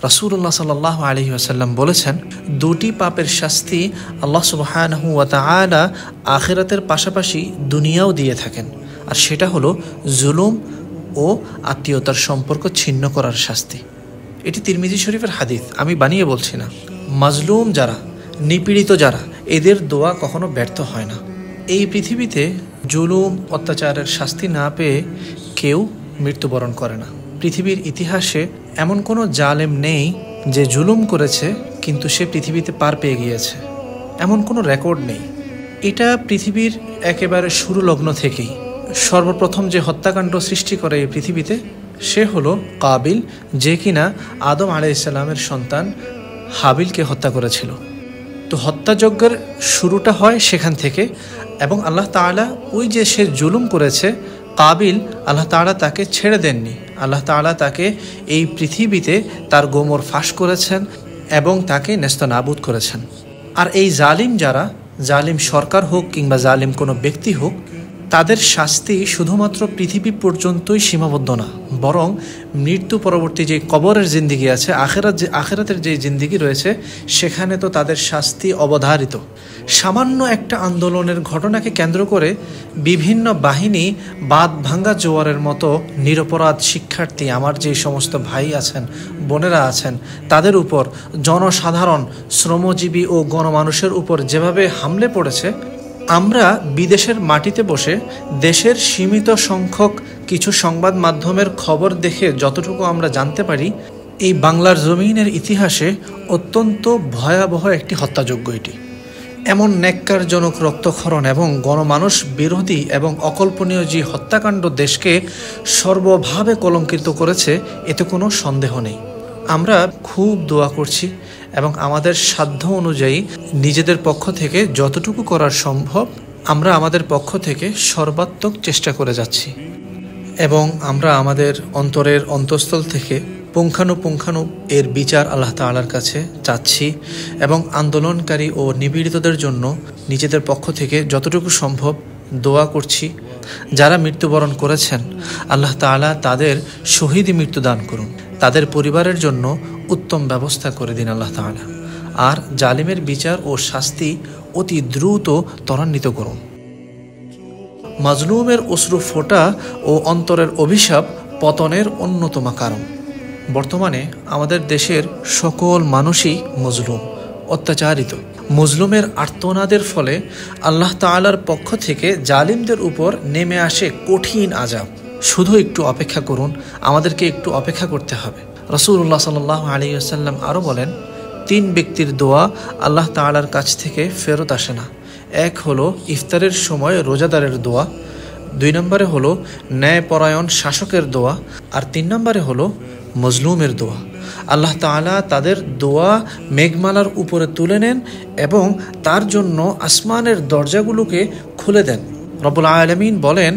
রাসূলুল্লাহ সাল্লাল্লাহু আলাইহি ওয়াসাল্লাম বলেছেন, দুটি পাপের শাস্তি আল্লাহ সুবহানাহু ওয়া তাআলা আখিরাতের পাশাপাশি দুনিয়াও দিয়ে থাকেন, আর সেটা হলো জুলুম ও আত্মীয়তার সম্পর্ক ছিন্ন করার শাস্তি। এটি তিরমিজি শরীফের হাদিস, আমি বানিয়ে বলছি না। মাজলুম যারা, নিপীড়িত যারা, এদের দোয়া কখনো ব্যর্থ হয় না। এই পৃথিবীতে জুলুম অত্যাচারের শাস্তি না পেয়ে কেউ মৃত্যুবরণ করে না। পৃথিবীর ইতিহাসে এমন কোনো জালেম নেই যে জুলুম করেছে কিন্তু সে পৃথিবীতে পার পেয়ে গিয়েছে, এমন কোনো রেকর্ড নেই। এটা পৃথিবীর একেবারে শুরু লগ্ন থেকেই সর্বপ্রথম যে হত্যাকাণ্ড সৃষ্টি করে এই পৃথিবীতে সে হলো কাবিল, যে কিনা আদম আলাইহিস সালামের সন্তান হাবিলকে হত্যা করেছিল। তো হত্যাযজ্ঞের শুরুটা হয় সেখান থেকে, এবং আল্লাহ তাআলা ওই যে সে জুলুম করেছে কাবিল, আল্লাহ তাআলা তাকে ছেড়ে দেননি। আল্লাহ তাআলা তাকে এই পৃথিবীতে তার গোমর ফাঁস করেছেন এবং তাকে নেস্তনাবুদ করেছেন। আর এই জালিম যারা, জালিম সরকার হোক কিংবা জালিম কোনো ব্যক্তি হোক, তাদের শাস্তি শুধুমাত্র পৃথিবী পর্যন্তই সীমাবদ্ধ না, বরং মৃত্যু পরবর্তী যে কবরের জিন্দিগি আছে, আখিরাতের যে জিন্দিগি রয়েছে, সেখানে তো তাদের শাস্তি অবধারিত। সামান্য একটা আন্দোলনের ঘটনাকে কেন্দ্র করে বিভিন্ন বাহিনী বাঁধ ভাঙ্গা জোয়ারের মতো নিরপরাধ শিক্ষার্থী, আমার যে সমস্ত ভাই আছেন, বোনেরা আছেন, তাদের উপর, জনসাধারণ, শ্রমজীবী ও গণমানুষের উপর যেভাবে হামলে পড়েছে, আমরা বিদেশের মাটিতে বসে দেশের সীমিত সংখ্যক কিছু সংবাদ মাধ্যমের খবর দেখে যতটুকু আমরা জানতে পারি, এই বাংলার জমিনের ইতিহাসে অত্যন্ত ভয়াবহ একটি হত্যাযজ্ঞ এটি। এমন ন্যাক্কারজনক রক্তক্ষরণ এবং গণমানুষ বিরোধী এবং অকল্পনীয় যে হত্যাকাণ্ড দেশকে সর্বভাবে কলঙ্কিত করেছে, এতে কোনো সন্দেহ নেই। আমরা খুব দোয়া করছি এবং আমাদের সাধ্য অনুযায়ী নিজেদের পক্ষ থেকে যতটুকু করার সম্ভব আমরা আমাদের পক্ষ থেকে সর্বাত্মক চেষ্টা করে যাচ্ছি, এবং আমরা আমাদের অন্তরের অন্তঃস্থল থেকে পুঙ্খানুপুঙ্খানু এর বিচার আল্লাহ তাআলার কাছে চাচ্ছি, এবং আন্দোলনকারী ও নিপীড়িতদের জন্য নিজেদের পক্ষ থেকে যতটুকু সম্ভব দোয়া করছি। যারা মৃত্যুবরণ করেছেন, আল্লাহ তাআলা তাদের শহীদি মৃত্যু দান করুন, তাদের পরিবারের জন্য উত্তম ব্যবস্থা করে দিন আল্লাহ তাআলা, আর জালিমের বিচার ও শাস্তি অতি দ্রুত ত্বরান্বিত করুন। মাজলুমের অশ্রু ফোঁটা ও অন্তরের অভিশাপ পতনের অন্যতম কারণ। বর্তমানে আমাদের দেশের সকল মানুষই মজলুম, অত্যাচারিত। মজলুমের আর্তনাদের ফলে আল্লাহ তাআলার পক্ষ থেকে জালিমদের উপর নেমে আসে কঠিন আযাব। শুধু একটু অপেক্ষা করুন, আমাদেরকে একটু অপেক্ষা করতে হবে। রাসূলুল্লাহ সাল্লাল্লাহু আলাইহি ওয়াসাল্লাম আরও বলেন, 3 ব্যক্তির দোয়া আল্লাহ তাআলার কাছ থেকে ফেরত আসে না। এক হলো ইফতারের সময় রোজাদারের দোয়া, 2 নম্বরে হলো ন্যায়পরায়ণ শাসকের দোয়া, আর 3 নম্বরে হলো মজলুমের দোয়া। আল্লাহ তাআলা তাদের দোয়া মেঘমালার উপরে তুলে নেন এবং তার জন্য আসমানের দরজাগুলোকে খুলে দেন। রব্বুল আলামিন বলেন,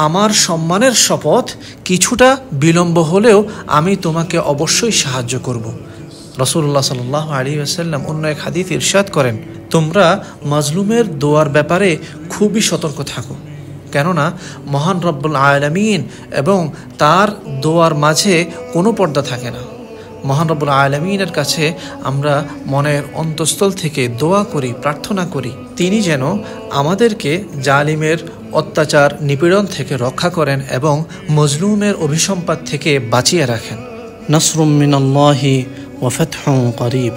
আমার সম্মানের শপথ, কিছুটা বিলম্ব হলেও আমি তোমাকে অবশ্যই সাহায্য করব। রাসূলুল্লাহ সাল্লাল্লাহু আলাইহি ওয়াসাল্লাম অন্য এক হাদিসে ইরশাদ করেন, তোমরা মাজলুমের দোয়ার ব্যাপারে খুবই সতর্ক থাকো, কেননা মহান রব্বুল আলামিন এবং তার দোয়ার মাঝে কোনো পর্দা থাকে না। মহান রব্বুল আলামিনের কাছে আমরা মনের অন্তঃস্থল থেকে দোয়া করি, প্রার্থনা করি, তিনি যেন আমাদেরকে জালিমের অত্যাচার নিপীড়ন থেকে রক্ষা করেন এবং মজলুমের অভিসম্পাত থেকে বাঁচিয়ে রাখেন। নাসরুম মিনাল্লাহি ওয়া ফাতহুন করিব।